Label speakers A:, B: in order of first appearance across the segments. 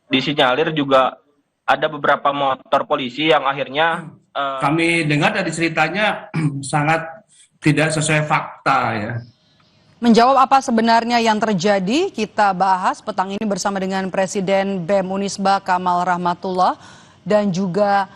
A: disinyalir juga ada beberapa motor polisi yang akhirnya
B: Kami dengar dari ceritanya sangat tidak sesuai fakta ya.
C: Menjawab apa sebenarnya yang terjadi, kita bahas petang ini bersama dengan Presiden BEM Unisba Kamal Rahmatullah dan juga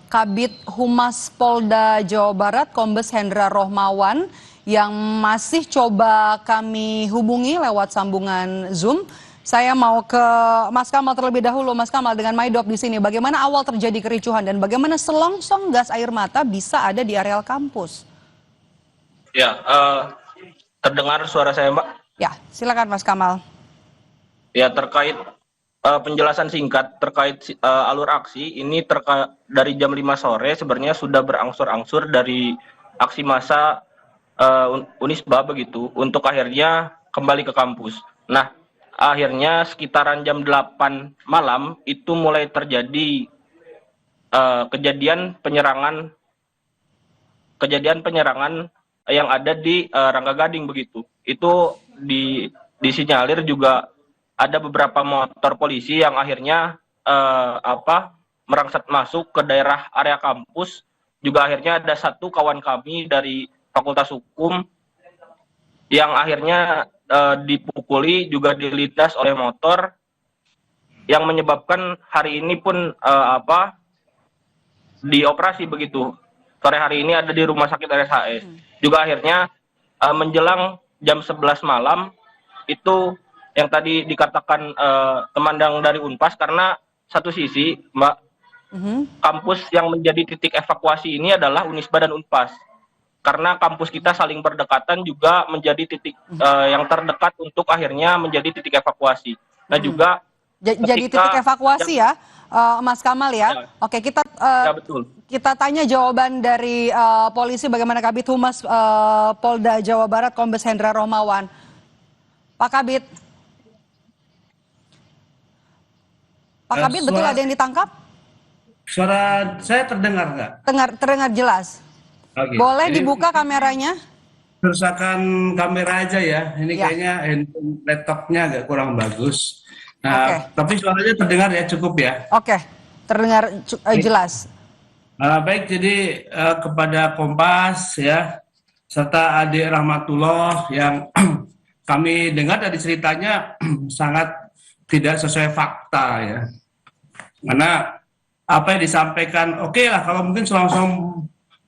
C: Kabid Humas Polda Jawa Barat Kombes Hendra Rohmawan yang masih coba kami hubungi lewat sambungan Zoom. Saya mau ke Mas Kamal terlebih dahulu. Mas Kamal, dengan Maidop di sini, bagaimana awal terjadi kericuhan dan bagaimana selongsong gas air mata bisa ada di areal kampus?
A: ya terdengar suara saya, Mbak?
C: Ya, silakan Mas Kamal.
A: Ya, terkait penjelasan singkat terkait alur aksi ini dari jam 5 sore sebenarnya sudah berangsur-angsur dari aksi massa Unisba begitu untuk akhirnya kembali ke kampus. Nah, akhirnya sekitaran jam 8 malam itu mulai terjadi kejadian penyerangan yang ada di Rangga Gading begitu. Itu disinyalir juga ada beberapa motor polisi yang akhirnya merangsek masuk ke daerah area kampus. Juga akhirnya ada satu kawan kami dari Fakultas Hukum yang akhirnya dipukuli, juga dilindas oleh motor, yang menyebabkan hari ini pun dioperasi begitu. Sore hari ini ada di Rumah Sakit RSHS. Juga akhirnya menjelang jam 11 malam itu yang tadi dikatakan temandang dari Unpas, karena satu sisi, Mbak, kampus yang menjadi titik evakuasi ini adalah Unisba dan Unpas. Karena kampus kita saling berdekatan juga menjadi titik yang terdekat untuk akhirnya menjadi titik evakuasi. Nah juga
C: jadi titik evakuasi ya, Mas Kamal ya.
A: Ya.
C: Oke,
A: Ya, betul.
C: kita tanya jawaban dari polisi, bagaimana Kabid Humas Polda Jawa Barat Kombes Hendra Rohmawan. Pak Kabid. Pak Kabid, betul ada yang ditangkap?
B: Suara saya terdengar nggak?
C: Terdengar jelas.
B: Oke.
C: Boleh
B: Ini
C: dibuka kameranya?
B: kerusakan kamera aja ya. Ini
C: Ya.
B: kayaknya laptopnya agak kurang bagus. Nah,
C: Oke.
B: tapi suaranya terdengar ya, cukup ya.
C: Oke, terdengar jelas.
B: Baik, jadi kepada Kompas ya, serta Adik Rahmatullah yang kami dengar dari ceritanya sangat tidak sesuai fakta ya. Karena apa yang disampaikan, oke lah kalau mungkin selongsong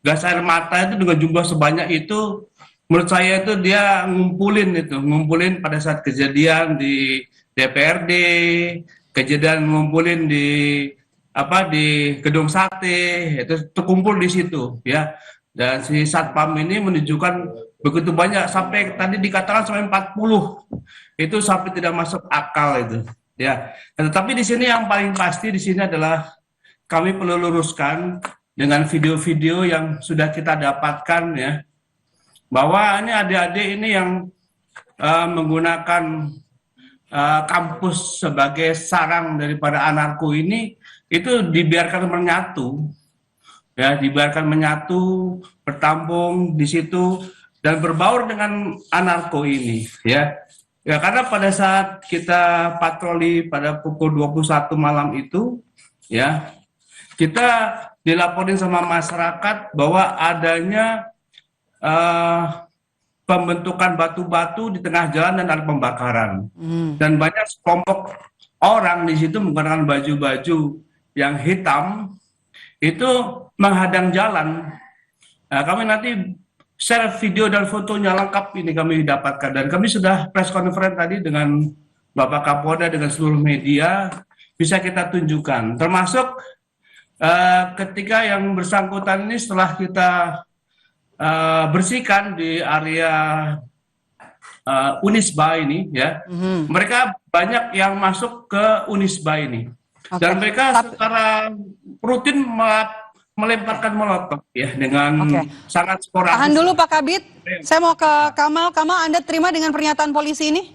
B: gas air mata itu dengan jumlah sebanyak itu, menurut saya itu dia ngumpulin pada saat kejadian di DPRD, kejadian ngumpulin di gedung sate, itu terkumpul di situ ya. Dan si satpam ini menunjukkan begitu banyak, sampai tadi dikatakan sampai 40. Itu sampai tidak masuk akal itu ya. Tetapi di sini yang paling pasti di sini adalah kami perlu luruskan dengan video-video yang sudah kita dapatkan ya, bahwa ini adik-adik ini yang menggunakan kampus sebagai sarang daripada anarko ini, itu dibiarkan menyatu ya, bertampung di situ dan berbaur dengan anarko ini ya. Ya, karena pada saat kita patroli pada pukul 21 malam itu ya, kita dilaporin sama masyarakat bahwa adanya pembentukan batu-batu di tengah jalan dan ada pembakaran. Dan banyak sekelompok orang di situ menggunakan baju-baju yang hitam itu menghadang jalan. Nah, kami nanti share video dan fotonya lengkap ini kami dapatkan, dan kami sudah press conference tadi dengan Bapak Kapolda dengan seluruh media, bisa kita tunjukkan, termasuk ketika yang bersangkutan ini setelah kita bersihkan di area Unisba ini ya, mereka banyak yang masuk ke Unisba ini. Dan mereka secara rutin melemparkan molotov ya dengan sangat sporadis.
C: Tahan dulu Pak Kabid, saya mau ke Kamal. Kamal, Anda terima dengan pernyataan polisi ini?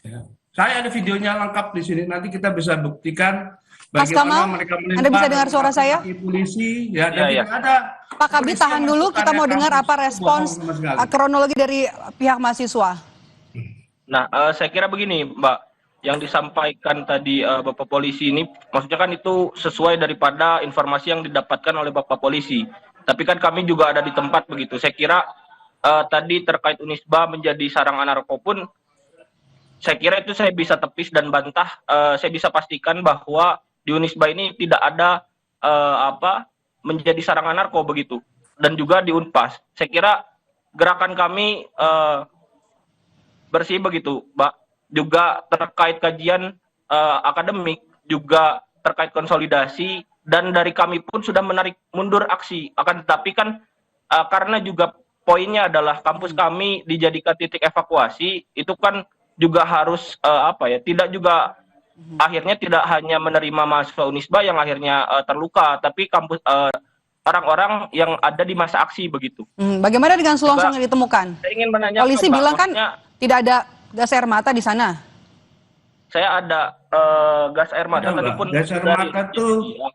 B: Ya. Saya ada videonya lengkap di sini, nanti kita bisa buktikan
C: Mas Kamal,
B: mereka melempar.
C: Anda bisa dengar suara saya?
B: Polisi ya, dan
A: Ya.
B: tidak ada.
C: Pak Kabid, tahan dulu, kita mau dengar apa respons kronologi dari pihak mahasiswa.
A: Nah, saya kira begini, Mbak. yang disampaikan tadi Bapak Polisi ini, maksudnya kan itu sesuai daripada informasi yang didapatkan oleh Bapak Polisi. Tapi kan kami juga ada di tempat begitu. Saya kira tadi terkait Unisba menjadi sarang anarko pun, saya kira itu saya bisa tepis dan bantah. Saya bisa pastikan bahwa di Unisba ini tidak ada menjadi sarang anarko begitu. Dan juga di Unpas. Saya kira gerakan kami bersih begitu, Mbak. Juga terkait kajian akademik, juga terkait konsolidasi, dan dari kami pun sudah menarik mundur aksi. Akan tetapi kan karena juga poinnya adalah kampus kami dijadikan titik evakuasi, itu kan juga harus tidak juga akhirnya tidak hanya menerima mahasiswa Unisba yang akhirnya terluka, tapi kampus orang-orang yang ada di masa aksi begitu.
C: Bagaimana dengan selongsong yang ditemukan?
A: Saya ingin menanyakan,
C: Polisi
A: Pak,
C: bilang kan tidak ada gas air mata di sana.
A: Saya ada gas air mata tadi pun.
B: Gas air mata itu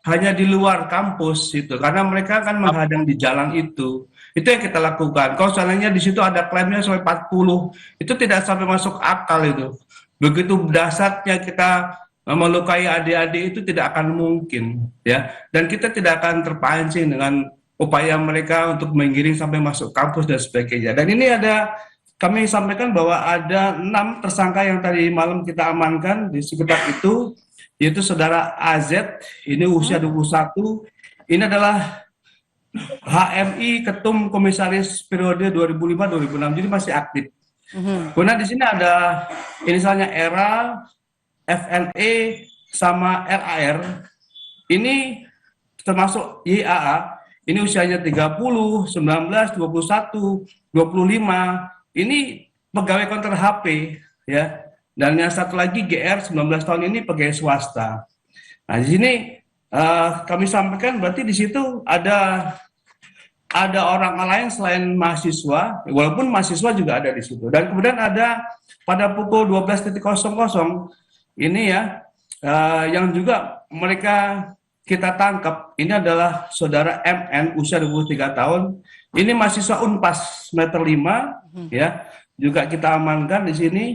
B: hanya di luar kampus itu, karena mereka kan menghadang di jalan itu. Itu yang kita lakukan. Kalau seandainya di situ ada klaimnya sampai 40, itu tidak sampai masuk akal itu. Begitu dahsyatnya kita melukai adik-adik itu tidak akan mungkin, ya. Dan kita tidak akan terpancing dengan upaya mereka untuk menggiring sampai masuk kampus dan sebagainya. Dan ini kami sampaikan bahwa ada 6 tersangka yang tadi malam kita amankan di sekitar itu, yaitu saudara AZ, ini usia 21, ini adalah HMI Ketum Komisaris periode 2005-2006, jadi masih aktif. Kemudian di sini ada inisialnya ERA, FNE, sama RAR. Ini termasuk YAA, ini usianya 30, 19, 21, 25. Ini pegawai konter HP, ya. Dan yang satu lagi GR 19 tahun ini pegawai swasta. Nah, di sini kami sampaikan berarti di situ ada orang lain selain mahasiswa, walaupun mahasiswa juga ada di situ. Dan kemudian ada pada pukul 12.00 ini ya, yang juga mereka kita tangkap, ini adalah saudara MN usia 23 tahun. Ini mahasiswa Unpas meter 5, ya, juga kita amankan di sini.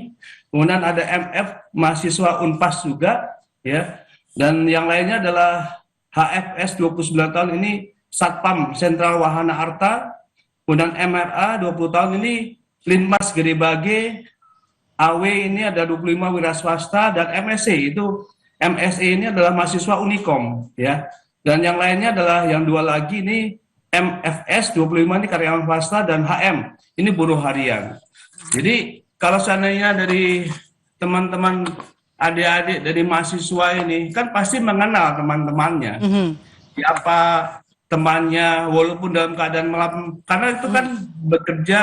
B: Kemudian ada MF mahasiswa Unpas juga, ya. Dan yang lainnya adalah HFS 29 tahun, ini Satpam Sentral Wahana Arta. Kemudian MRA 20 tahun, ini Linmas Geribage. AW ini ada 25 wira swasta, dan MSC itu ini adalah mahasiswa Unikom, ya. Dan yang lainnya adalah yang 2 lagi ini MFS 25 ini karyawan swasta, dan HM ini buruh harian. Jadi kalau seandainya dari teman-teman adik-adik dari mahasiswa ini kan pasti mengenal teman-temannya, siapa temannya, walaupun dalam keadaan malam, karena itu kan bekerja,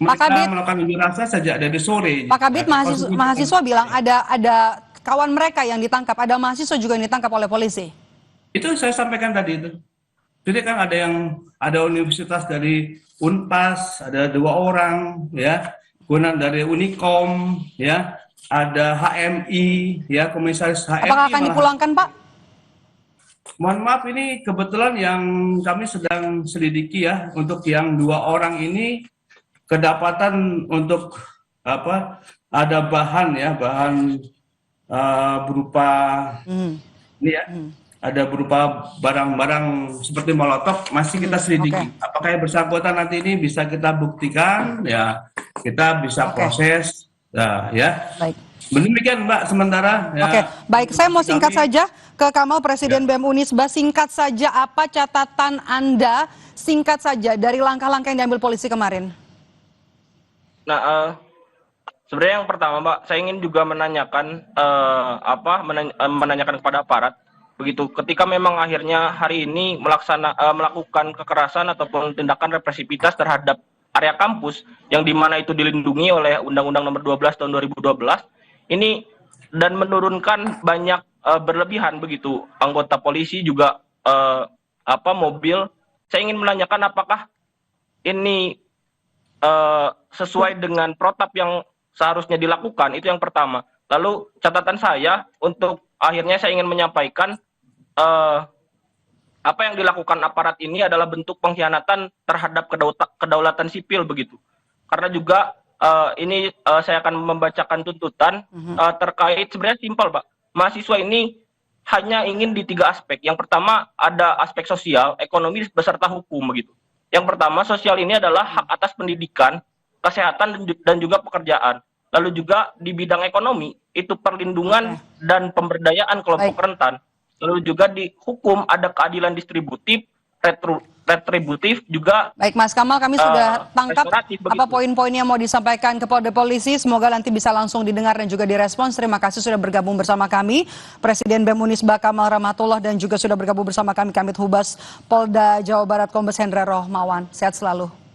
B: mereka melakukan unjuk rasa sejak dari sore.
C: Pak Kabit, mahasiswa bilang ada kawan mereka yang ditangkap, ada mahasiswa juga yang ditangkap oleh polisi.
B: Itu saya sampaikan tadi itu. Jadi kan ada universitas dari Unpas, ada 2 orang, ya, kemudian dari Unikom, ya, ada HMI, ya, komisaris HMI.
C: Apakah akan dipulangkan, Pak?
B: Mohon maaf, ini kebetulan yang kami sedang selidiki, ya, untuk yang 2 orang ini kedapatan untuk ada bahan, ya, bahan berupa ini, ya. Ada berupa barang-barang seperti molotov, masih kita selidiki. Apakah yang bersangkutan nanti ini bisa kita buktikan, ya, kita bisa proses, ya.
C: Baik.
B: Demikian, Mbak, sementara. Ya.
C: Baik, saya mau singkat saja ke Kamal, Presiden BEM Unisba. Singkat saja, apa catatan Anda, singkat saja, dari langkah-langkah yang diambil polisi kemarin?
A: Nah, sebenarnya yang pertama, Mbak, saya ingin juga menanyakan menanyakan kepada aparat. Begitu, ketika memang akhirnya hari ini melakukan kekerasan ataupun tindakan represivitas terhadap area kampus yang dimana itu dilindungi oleh Undang-Undang Nomor 12 tahun 2012 ini, dan menurunkan banyak berlebihan begitu anggota polisi juga mobil. Saya ingin menanyakan apakah ini sesuai dengan protap yang seharusnya dilakukan, itu yang pertama. Lalu catatan saya untuk akhirnya saya ingin menyampaikan apa yang dilakukan aparat ini adalah bentuk pengkhianatan terhadap kedaulatan sipil begitu. Karena juga saya akan membacakan tuntutan terkait sebenarnya simpel, Pak. Mahasiswa ini hanya ingin di 3 aspek. Yang pertama ada aspek sosial, ekonomi beserta hukum begitu. Yang pertama sosial ini adalah hak atas pendidikan, kesehatan dan juga pekerjaan. Lalu juga di bidang ekonomi itu perlindungan dan pemberdayaan kelompok rentan. Lalu juga di hukum ada keadilan distributif, retributif juga.
C: Baik Mas Kamal, kami sudah tangkap
A: restoratif
C: apa
A: begitu.
C: poin-poin yang mau disampaikan ke Polisi. Semoga nanti bisa langsung didengar dan juga direspons. Terima kasih sudah bergabung bersama kami, Presiden BEM Unisba Kamal Rahmatullah, dan juga sudah bergabung bersama kami Kamit Humas Polda Jawa Barat Kombes Hendra Rohmawan. Sehat selalu.